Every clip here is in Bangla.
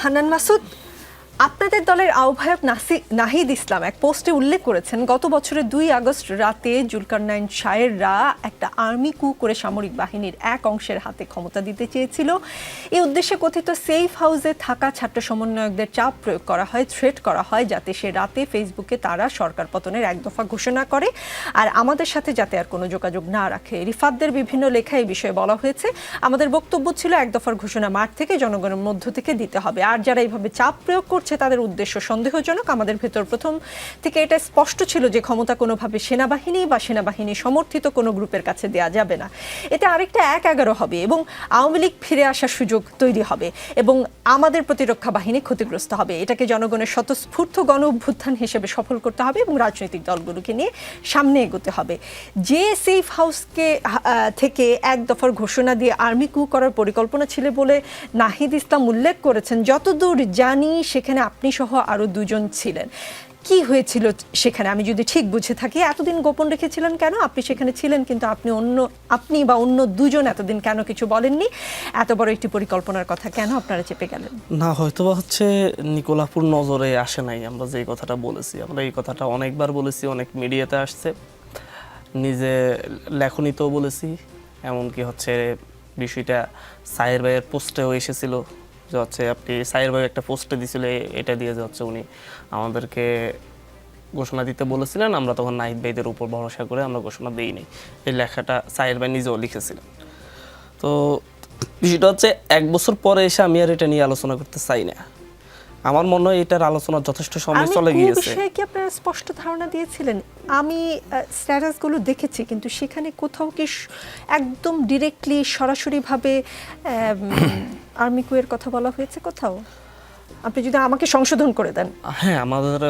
হান্নান মাসুদ, আপনাদের দলের আহ্বায়ক নাহিদ ইসলাম এক পোস্টে উল্লেখ করেছেন গত বছরের 2 আগস্ট রাতে জুলকারনাইন শায়েররা একটা আর্মি কু করে সামরিক বাহিনীর এক অংশের হাতে ক্ষমতা দিতে চেয়েছিল। এই উদ্দেশ্যে কথিত সেফ হাউসে থাকা ছাত্র সমন্বয়কদের চাপ প্রয়োগ করা হয়, থ্রেট করা হয় যাতে সে রাতে ফেসবুকে তারা সরকার পতনের এক দফা ঘোষণা করে আর আমাদের সাথে যাতে আর কোনো যোগাযোগ না রাখে। রিফাতদের বিভিন্ন লেখায় এই বিষয়ে বলা হয়েছে। আমাদের বক্তব্য ছিল এক দফার ঘোষণা মাঠ থেকে জনগণের মধ্য থেকে দিতে হবে, আর যারা এইভাবে চাপ প্রয়োগ করছে তাদের উদ্দেশ্য সন্দেহজনক। আমাদের ভেতর প্রথম থেকে এটা স্পষ্ট ছিল যে ক্ষমতা কোনোভাবে সেনাবাহিনী বা সেনাবাহিনী সমর্থিত কোনো গ্রুপের কাছে দেওয়া যাবে না। এটা আরেকটা 1-11 হবে এবং আওয়ামী লীগ ফিরে আসার সুযোগ তৈরি হবে এবং আমাদের প্রতিরক্ষা বাহিনী ক্ষতিগ্রস্ত হবে। এটাকে জনগণের স্বতঃস্ফূর্ত গণ অভ্যুত্থান হিসেবে সফল করতে হবে এবং রাজনৈতিক দলগুলোকে নিয়ে সামনে এগোতে হবে। যে সেফ হাউসকে থেকে এক দফার ঘোষণা দিয়ে আর্মি কু করার পরিকল্পনা ছিল বলে নাহিদ ইসলাম উল্লেখ করেছেন, যতদূর জানি সেখানে আপনি সহ আরো 2 জন ছিলেন। কি হয়েছিল সেখানে? আমি যদি ঠিক বুঝে থাকি, এতদিন গোপন রেখেছিলেন কেন? আপনি সেখানে ছিলেন কিন্তু আপনি বা অন্য 2 জন এতদিন কেন কিছু বলেননি? এত বড় একটি পরিকল্পনার কথা কেন আপনারা চেপে গেলেন? না, হয়তোবা হচ্ছে নিকোলাপুর নজরে আসে নাই আমরা যে কথাটা বলেছি। আমরা এই কথাটা অনেকবার বলেছি, অনেক মিডিয়াতে আসছে, নিজে লেখনীতেও বলেছি, এমনকি হচ্ছে বিষয়টা সায়ের ভাইয়ের পোস্টেও এসেছিল যে হচ্ছে আপনি সায়ের ভাই একটা পোস্টে দিয়েছিল, এটা দিয়ে যে হচ্ছে উনি আমাদেরকে ঘোষণা দিতে বলেছিলেন, আমরা তখন নাহিদ ভাইদের উপর ভরসা করে আমরা ঘোষণা দিইনি। এই লেখাটা সায়ের ভাই নিজেও লিখেছিলেন। তো বিষয়টা হচ্ছে 1 বছর পরে এসে আমি আর এটা নিয়ে আলোচনা করতে চাই না। আমার মনে হয় এটার আলোচনা যথেষ্ট সময় চলে গিয়েছে। বিষয়ে কি আপনারা স্পষ্ট ধারণা দিয়েছিলেন? আমি স্ট্যাটাসগুলো দেখেছি কিন্তু সেখানে কোথাও কি একদম ডিরেক্টলি সরাসরিভাবে আর্মি কুয়ের কথা বলা হয়েছে কোথাও? আপনি যদি আমাকে সংশোধন করে দেন। হ্যাঁ, আমাদের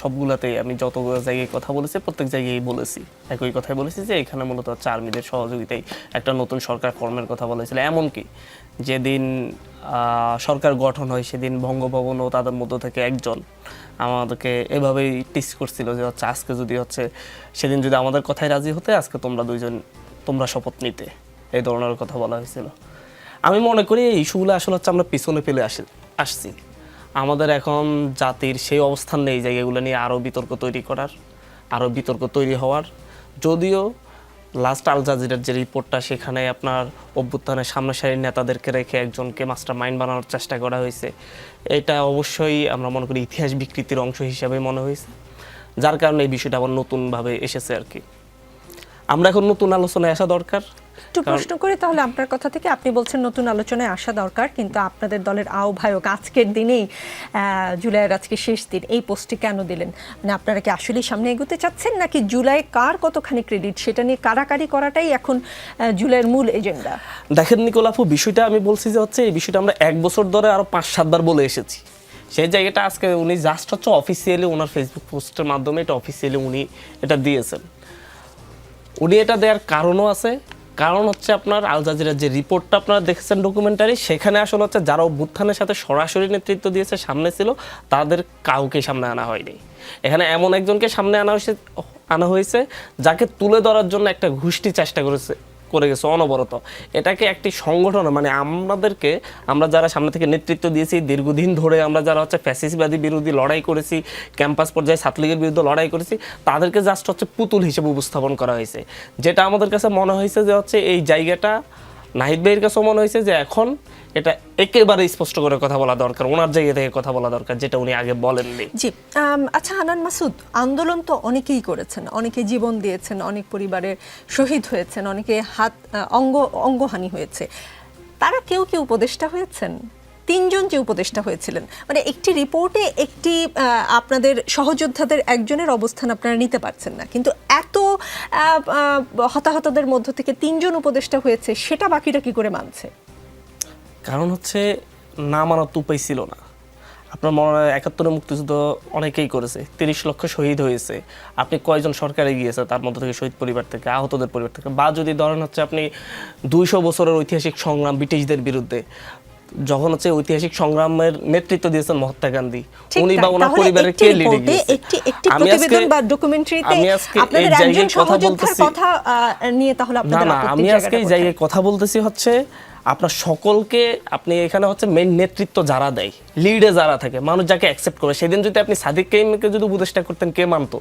সবগুলাতেই আমি যত জায়গায় কথা বলেছি প্রত্যেক জায়গায় বলেছি, একই কথাই বলেছি যে এখানে মূলত হচ্ছে আর্মিদের সহযোগিতায় একটা নতুন সরকার ফর্মের কথা বলেছিল। এমনকি যেদিন সরকার গঠন হয় সেদিন বঙ্গভবনও তাদের মধ্য থেকে একজন আমাদেরকে এভাবেই টিস করছিল যে হচ্ছে আজকে যদি হচ্ছে সেদিন যদি আমাদের কথায় রাজি হতে আজকে তোমরা 2 জন তোমরা শপথ নিতে, এই ধরনের কথা বলা হয়েছিল। আমি মনে করি এই ইস্যুগুলো আসলে হচ্ছে আমরা পিছনে ফেলে আসছি। আমাদের এখন জাতির সেই অবস্থান নেই জায়গাগুলো নিয়ে আরও বিতর্ক তৈরি করার, আরও বিতর্ক তৈরি হওয়ার। যদিও লাস্ট আল জাজিরার যে রিপোর্টটা, সেখানে আপনার অভ্যুত্থানের সামনে সারির নেতাদেরকে রেখে একজনকে মাস্টার মাইন্ড বানানোর চেষ্টা করা হয়েছে। এটা অবশ্যই আমরা মনে করি ইতিহাস বিকৃতির অংশ হিসাবে মনে হয়েছে, যার কারণে এই বিষয়টা আবার নতুনভাবে এসেছে আর কি। আমরা এখন নতুন আলোচনায় আসা দরকার। একটু প্রশ্ন করি তাহলে আপনার কথা থেকে, আপনি বলছেন নতুন আলোচনায় আসা দরকার, কিন্তু আপনাদের দলের আহ্বায়ক আজকের দিনেই জুলাইয়ের আজকে শেষ দিন এই পোস্টটি কেন দিলেন? মানে আপনারা কি আসলেই সামনে এগোতে চাচ্ছেন নাকি জুলাই কার কতখানি ক্রেডিট সেটা নিয়ে কারাকারি করাটাই এখন জুলাইয়ের মূল এজেন্ডা? দেখেন নিকোলাপু, বিষয়টা আমি বলছি যে হচ্ছে এই বিষয়টা আমরা 1 বছর ধরে আরো 5-7 বার বলে এসেছি। সেই জায়গাটা আজকে উনি জাস্ট হচ্ছে অফিসিয়ালি ওনার ফেসবুক পোস্টের মাধ্যমে এটা অফিসিয়ালি উনি এটা দিয়েছেন। উনি এটা দেওয়ার কারণও আছে, কারণ হচ্ছে আপনার আল জাজিরার যে রিপোর্টটা আপনারা দেখেছেন ডকুমেন্টারি, সেখানে আসলে হচ্ছে যারা অভ্যুত্থানের সাথে সরাসরি নেতৃত্ব দিয়েছে, সামনে ছিল, তাদের কাউকে সামনে আনা হয়নি। এখানে এমন একজনকে সামনে আনা হয়েছে যাকে তুলে ধরার জন্য একটা গোষ্ঠী চেষ্টা করে গেছে অনবরত। এটাকে একটি সংগঠন, মানে আমরা যারা সামনে থেকে নেতৃত্ব দিয়েছি দীর্ঘদিন ধরে, আমরা যারা হচ্ছে ফ্যাসিস্টবাদী বিরোধী লড়াই করেছি, ক্যাম্পাস পর্যায়ে ছাত্রলীগের বিরুদ্ধে লড়াই করেছি, তাদেরকে জাস্ট হচ্ছে পুতুল হিসেবে উপস্থাপন করা হয়েছে। যেটা আমাদের কাছে মনে হয়েছে যে হচ্ছে এই জায়গাটা নাহিদ ভাইয়ের কাছেও মনে হয়েছে যে এখন এটা একেবারে স্পষ্ট করে কথা বলা দরকার, ওনার জায়গা থেকে কথা বলা দরকার, যেটা উনি আগে বলেননি। জি, আচ্ছা হান্নান মাসুদ, আন্দোলন তো অনেকেই করেছেন, অনেকে জীবন দিয়েছেন, অনেক পরিবারের শহীদ হয়েছেন, অনেকে অঙ্গহানি হয়েছে। তারা কেউ কি উপদেষ্টা হয়েছেন? 3 জন যে উপদেষ্টা হয়েছিলেন, মানে একটি রিপোর্টে একটি আপনাদের সহযোদ্ধাদের একজনের অবস্থান আপনারা নিতে পারছেন না, কিন্তু এত হতাহতদের মধ্য থেকে 3 জন উপদেষ্টা হয়েছে, সেটা বাকিটা কি করে মানছে? কারণ হচ্ছে না মানার তো উপায় ছিল না। আপনার মনে হয় 71 মুক্তিযুদ্ধ অনেকেই করেছে, 30 লক্ষ শহীদ হয়েছে। আপনি কয়জন সরকারে গিয়েছে তার মধ্যে থেকে শহীদ পরিবার থেকে, আহতদের পরিবার থেকে, বা যদি ধরেন হচ্ছে আপনি 200 বছরের ঐতিহাসিক সংগ্রাম ব্রিটিশদের বিরুদ্ধে, যখন হচ্ছে ঐতিহাসিক সংগ্রামের নেতৃত্ব দিয়েছেন মহাত্মা গান্ধী, উনি বা ওনার পরিবারের কে লিডে গিয়েছে? আমি আজকে এই জায়গায় কথা বলতেছি হচ্ছে আপনার সকলকে আপনি এখানে হচ্ছে মেইন নেতৃত্ব যারা দেয়, লিডে যারা থাকে, মানুষ যাকে অ্যাকসেপ্ট করে, সেদিন যদি আপনি সাদিক কাইমকে যদি উপদেষ্টা করতেন, কে মানতো?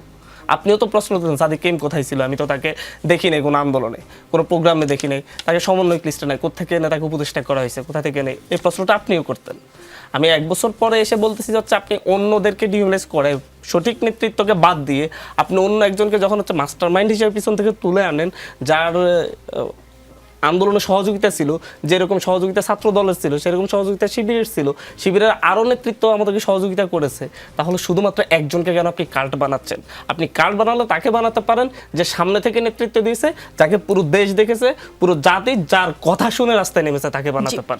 আপনিও তো প্রশ্ন করতেন সাদিক কাইম কোথায় ছিল, আমি তো তাকে দেখি নাই কোনো আন্দোলনে, কোনো প্রোগ্রামে দেখি নাই, তাকে সমন্বয়ক লিস্টে নাই, কোথেকে এনে তাকে উপদেষ্টা করা হয়েছে, কোথা থেকে নেই, এই প্রশ্নটা আপনিও করতেন। আমি 1 বছর পরে এসে বলতেছি যে হচ্ছে আপনি অন্যদেরকে ডিমোরালাইজ করে সঠিক নেতৃত্বকে বাদ দিয়ে আপনি অন্য একজনকে যখন হচ্ছে মাস্টার মাইন্ড হিসেবে পিছন থেকে তুলে আনেন, যার আন্দোলনে সহযোগিতা ছিল, যেরকম সহযোগিতা ছাত্র দলের ছিল সেরকম সহযোগিতা শিবিরের ছিল, শিবিরের আরও নেতৃত্ব আমাদেরকে সহযোগিতা করেছে, তাহলে শুধুমাত্র একজনকে কেন আপনি কাল্ট বানাচ্ছেন? আপনি কাল্ট বানালে তাকে বানাতে পারেন যে সামনে থেকে নেতৃত্ব দিয়েছে, যাকে পুরো দেশ দেখেছে, পুরো জাতি যার কথা শুনে রাস্তায় নেমেছে, তাকে বানাতে পারেন।